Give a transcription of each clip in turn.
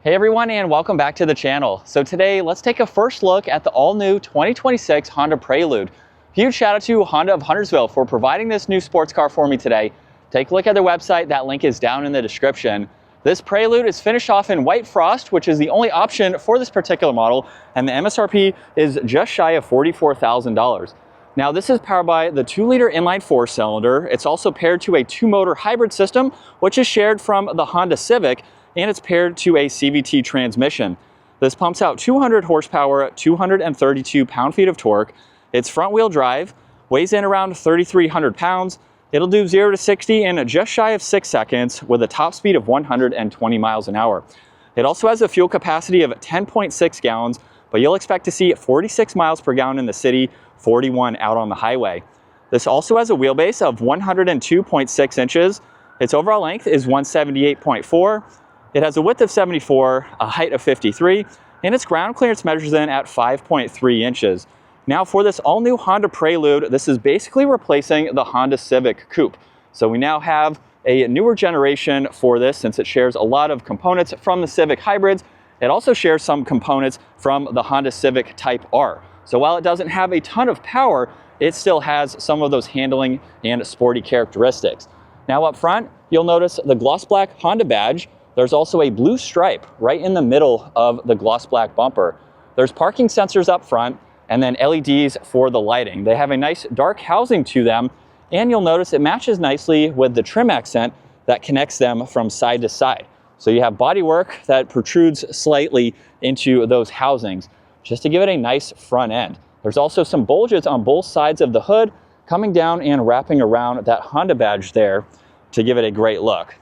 Hey everyone, and welcome back to the channel. So today, let's take a first look at the all-new 2026 Honda Prelude. Huge shout out to Honda of Huntersville for providing this new sports car for me today. Take a look at their website, that link is down in the description. This Prelude is finished off in white frost, which is the only option for this particular model, and the MSRP is just shy of $44,000. Now this is powered by the 2-liter inline 4-cylinder. It's also paired to a 2-motor hybrid system, which is shared from the Honda Civic, and it's paired to a CVT transmission. This pumps out 200 horsepower, 232 pound-feet of torque. It's front-wheel drive, weighs in around 3,300 pounds. It'll do 0 to 60 in just shy of 6 seconds with a top speed of 120 miles an hour. It also has a fuel capacity of 10.6 gallons, but you'll expect to see 46 miles per gallon in the city, 41 out on the highway. This also has a wheelbase of 102.6 inches. Its overall length is 178.4. It has a width of 74, a height of 53, and its ground clearance measures in at 5.3 inches. Now for this all-new Honda Prelude, this is basically replacing the Honda Civic Coupe. So we now have a newer generation for this since it shares a lot of components from the Civic hybrids. It also shares some components from the Honda Civic Type R. So while it doesn't have a ton of power, it still has some of those handling and sporty characteristics. Now up front, you'll notice the gloss black Honda badge. There's also a blue stripe right in the middle of the gloss black bumper. There's parking sensors up front and then LEDs for the lighting. They have a nice dark housing to them, and you'll notice it matches nicely with the trim accent that connects them from side to side. So you have bodywork that protrudes slightly into those housings just to give it a nice front end. There's also some bulges on both sides of the hood coming down and wrapping around that Honda badge there to give it a great look.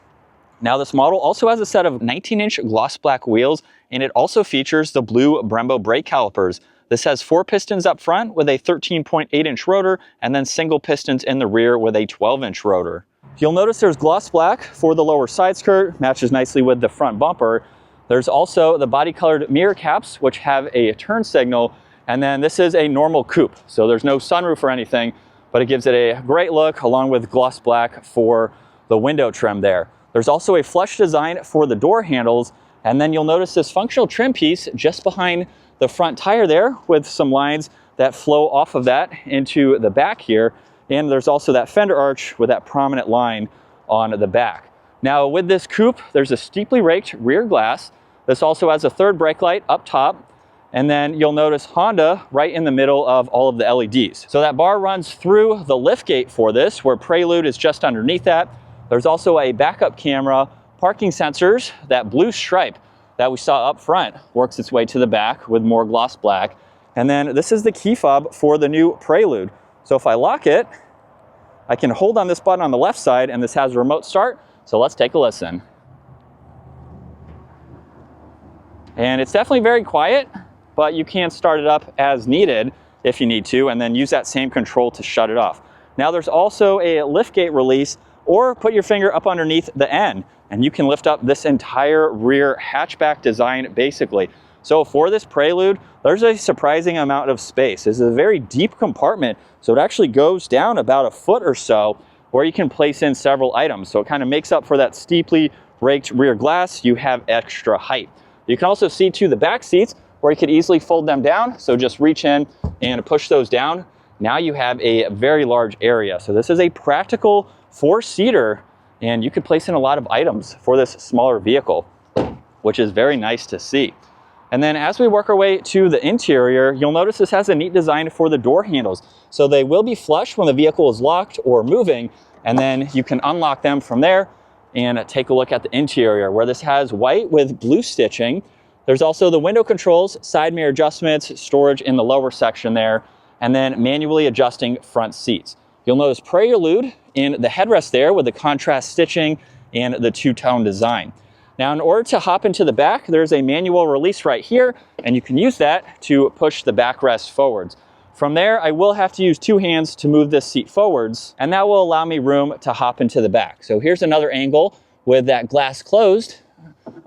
Now this model also has a set of 19-inch gloss black wheels, and it also features the blue Brembo brake calipers. This has 4 pistons up front with a 13.8-inch rotor, and then single pistons in the rear with a 12-inch rotor. You'll notice there's gloss black for the lower side skirt, matches nicely with the front bumper. There's also the body-colored mirror caps, which have a turn signal, and then this is a normal coupe, so there's no sunroof or anything, but it gives it a great look along with gloss black for the window trim there. There's also a flush design for the door handles, and then you'll notice this functional trim piece just behind the front tire there with some lines that flow off of that into the back here, and there's also that fender arch with that prominent line on the back. Now with this coupe, there's a steeply raked rear glass. This also has a third brake light up top, and then you'll notice Honda right in the middle of all of the LEDs. So that bar runs through the liftgate for this, where Prelude is just underneath that. There's also a backup camera, parking sensors, that blue stripe that we saw up front works its way to the back with more gloss black. And then this is the key fob for the new Prelude. So if I lock it, I can hold on this button on the left side, and this has a remote start. So let's take a listen. And it's definitely very quiet, but you can start it up as needed if you need to, and then use that same control to shut it off. Now there's also a liftgate release, or put your finger up underneath the end and you can lift up this entire rear hatchback design basically. So for this Prelude, there's a surprising amount of space. This is a very deep compartment, so it actually goes down about a foot or so where you can place in several items. So it kind of makes up for that steeply raked rear glass. You have extra height. You can also see to the back seats where you could easily fold them down. So just reach in and push those down. Now you have a very large area. So this is a practical 4-seater, and you could place in a lot of items for this smaller vehicle, which is very nice to see. And then as we work our way to the interior, you'll notice this has a neat design for the door handles. So they will be flush when the vehicle is locked or moving, and then you can unlock them from there and take a look at the interior, where this has white with blue stitching. There's also the window controls, side mirror adjustments, storage in the lower section there, and then manually adjusting front seats. You'll notice Prelude in the headrest there with the contrast stitching and the two-tone design. Now in order to hop into the back, there's a manual release right here, and you can use that to push the backrest forwards. From there, I will have to use 2 hands to move this seat forwards, and that will allow me room to hop into the back. So here's another angle with that glass closed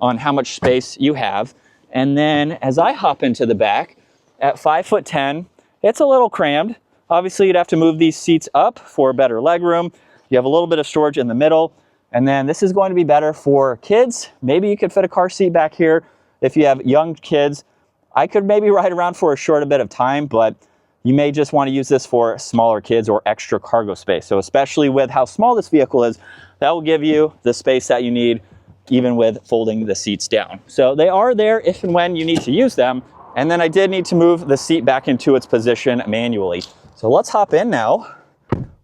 on how much space you have. And then as I hop into the back at 5'10", it's a little crammed. Obviously, you'd have to move these seats up for better leg room. You have a little bit of storage in the middle. And then this is going to be better for kids. Maybe you could fit a car seat back here. if you have young kids, I could maybe ride around for a short bit of time, but you may just want to use this for smaller kids or extra cargo space. So especially with how small this vehicle is, that will give you the space that you need, even with folding the seats down. So they are there if and when you need to use them. And then I did need to move the seat back into its position manually. So let's hop in now,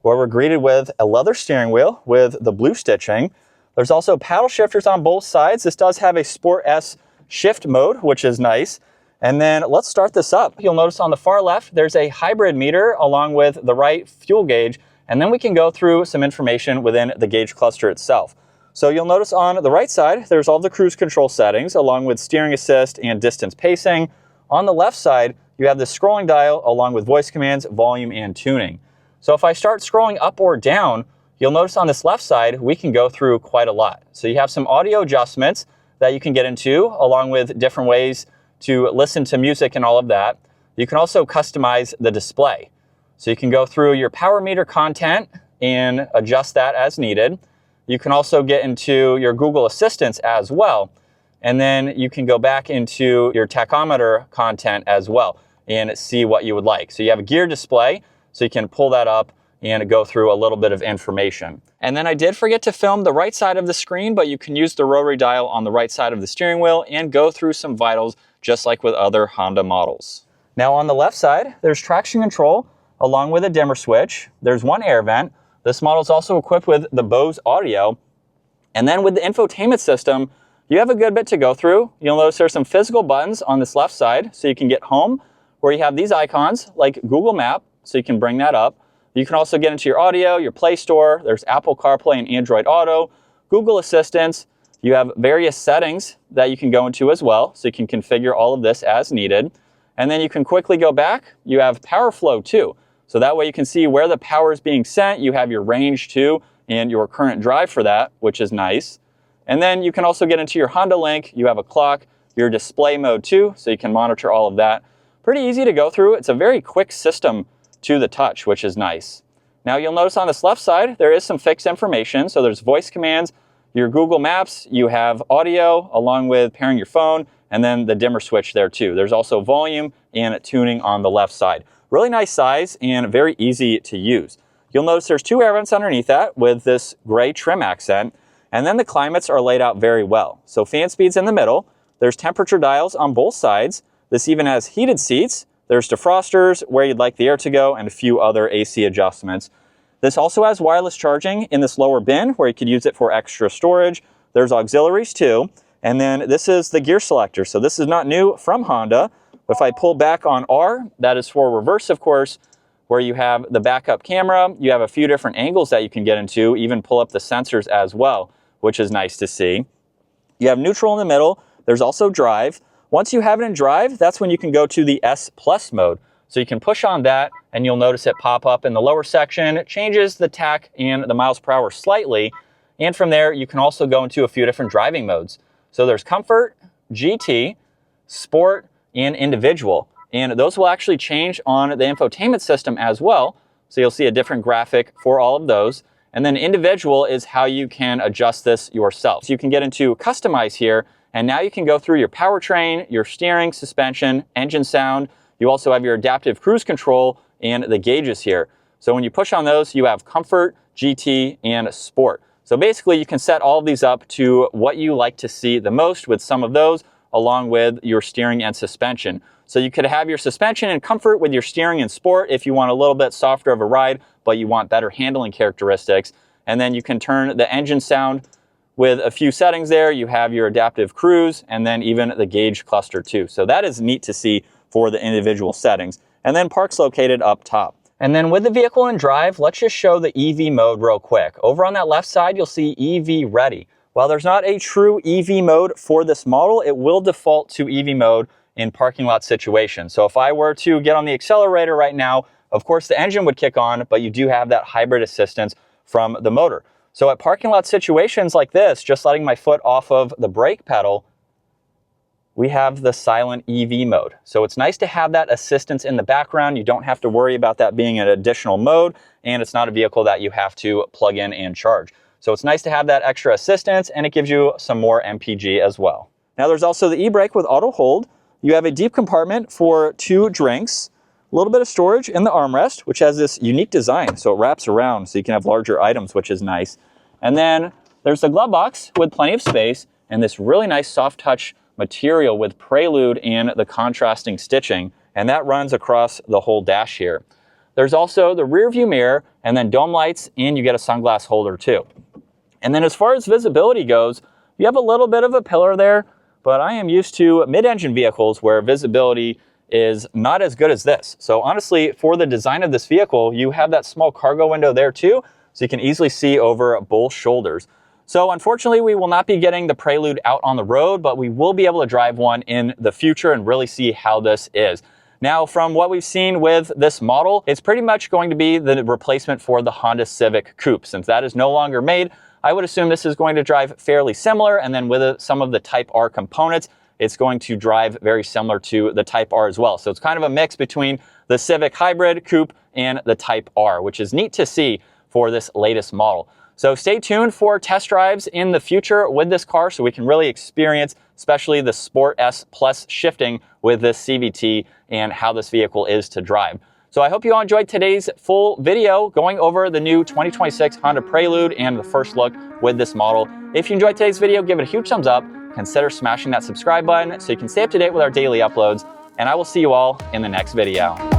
where we're greeted with a leather steering wheel with the blue stitching. There's also paddle shifters on both sides. This does have a Sport S shift mode, which is nice. And then let's start this up. You'll notice on the far left, there's a hybrid meter along with the right fuel gauge. And then we can go through some information within the gauge cluster itself. So you'll notice on the right side, there's all the cruise control settings along with steering assist and distance pacing. On the left side, you have the scrolling dial along with voice commands, volume, and tuning. So if I start scrolling up or down, you'll notice on this left side, we can go through quite a lot. So you have some audio adjustments that you can get into along with different ways to listen to music and all of that. You can also customize the display. So you can go through your power meter content and adjust that as needed. You can also get into your Google Assistants as well. And then you can go back into your tachometer content as well and see what you would like. So you have a gear display, so you can pull that up and go through a little bit of information. And then I did forget to film the right side of the screen, but you can use the rotary dial on the right side of the steering wheel and go through some vitals just like with other Honda models. Now on the left side, there's traction control along with a dimmer switch. There's one air vent. This model is also equipped with the Bose audio. And then with the infotainment system, you have a good bit to go through. You'll notice there's some physical buttons on this left side, so you can get home, where you have these icons like Google Map, so you can bring that up. You can also get into your audio, your Play Store. There's Apple CarPlay and Android Auto, Google Assistance. You have various settings that you can go into as well, so you can configure all of this as needed. And then you can quickly go back. You have power flow too. So that way you can see where the power is being sent. You have your range too and your current drive for that, which is nice. And then you can also get into your Honda Link. You have a clock, your display mode too, so you can monitor all of that. Pretty easy to go through. It's a very quick system to the touch, which is nice. Now you'll notice on this left side, there is some fixed information. So there's voice commands, your Google Maps, you have audio along with pairing your phone, and then the dimmer switch there too. There's also volume and tuning on the left side. Really nice size and very easy to use. You'll notice there's two air vents underneath that with this gray trim accent, and then the climates are laid out very well. So fan speeds in the middle, there's temperature dials on both sides. This even has heated seats. There's defrosters, where you'd like the air to go, and a few other AC adjustments. This also has wireless charging in this lower bin, where you could use it for extra storage. There's auxiliaries too. And then this is the gear selector. So this is not new from Honda. If I pull back on R, that is for reverse, of course, where you have the backup camera. You have a few different angles that you can get into, even pull up the sensors as well, which is nice to see. You have neutral in the middle. There's also drive. Once you have it in drive, that's when you can go to the S Plus mode. So you can push on that and you'll notice it pop up in the lower section. It changes the tach and the miles per hour slightly. And from there, you can also go into a few different driving modes. So there's Comfort, GT, Sport, and Individual. And those will actually change on the infotainment system as well. So you'll see a different graphic for all of those. And then Individual is how you can adjust this yourself. So you can get into Customize here, and now you can go through your powertrain, your steering, suspension, engine sound. You also have your adaptive cruise control and the gauges here. So when you push on those, you have Comfort, GT, and Sport. So basically you can set all of these up to what you like to see the most with some of those, along with your steering and suspension. So you could have your suspension in Comfort with your steering in Sport if you want a little bit softer of a ride, but you want better handling characteristics. And then you can turn the engine sound with a few settings there. You have your adaptive cruise and then even the gauge cluster too. So that is neat to see for the individual settings. And then park's located up top. And then with the vehicle in drive, let's just show the EV mode real quick. Over on that left side, you'll see EV ready. While there's not a true EV mode for this model, it will default to EV mode in parking lot situations. So if I were to get on the accelerator right now, of course the engine would kick on, but you do have that hybrid assistance from the motor. So at parking lot situations like this, just letting my foot off of the brake pedal, we have the silent EV mode. So it's nice to have that assistance in the background. You don't have to worry about that being an additional mode, and it's not a vehicle that you have to plug in and charge. So it's nice to have that extra assistance, and it gives you some more MPG as well. Now there's also the e-brake with auto hold. You have a deep compartment for 2 drinks, a little bit of storage in the armrest, which has this unique design. So it wraps around so you can have larger items, which is nice. And then there's the glove box with plenty of space and this really nice soft touch material with Prelude and the contrasting stitching. And that runs across the whole dash here. There's also the rear view mirror and then dome lights, and you get a sunglass holder too. And then as far as visibility goes, you have a little bit of a pillar there, but I am used to mid-engine vehicles where visibility is not as good as this. So honestly, for the design of this vehicle, you have that small cargo window there too, so you can easily see over both shoulders. So unfortunately, we will not be getting the Prelude out on the road, but we will be able to drive one in the future and really see how this is. Now, from what we've seen with this model, it's pretty much going to be the replacement for the Honda Civic Coupe. Since that is no longer made, I would assume this is going to drive fairly similar, and then with some of the Type R components, it's going to drive very similar to the Type R as well. So it's kind of a mix between the Civic Hybrid Coupe and the Type R, which is neat to see for this latest model. So stay tuned for test drives in the future with this car so we can really experience especially the Sport S Plus shifting with this CVT and how this vehicle is to drive. So I hope you all enjoyed today's full video going over the new 2026 Honda Prelude and the first look with this model. If you enjoyed today's video, give it a huge thumbs up. Consider smashing that subscribe button so you can stay up to date with our daily uploads. And I will see you all in the next video.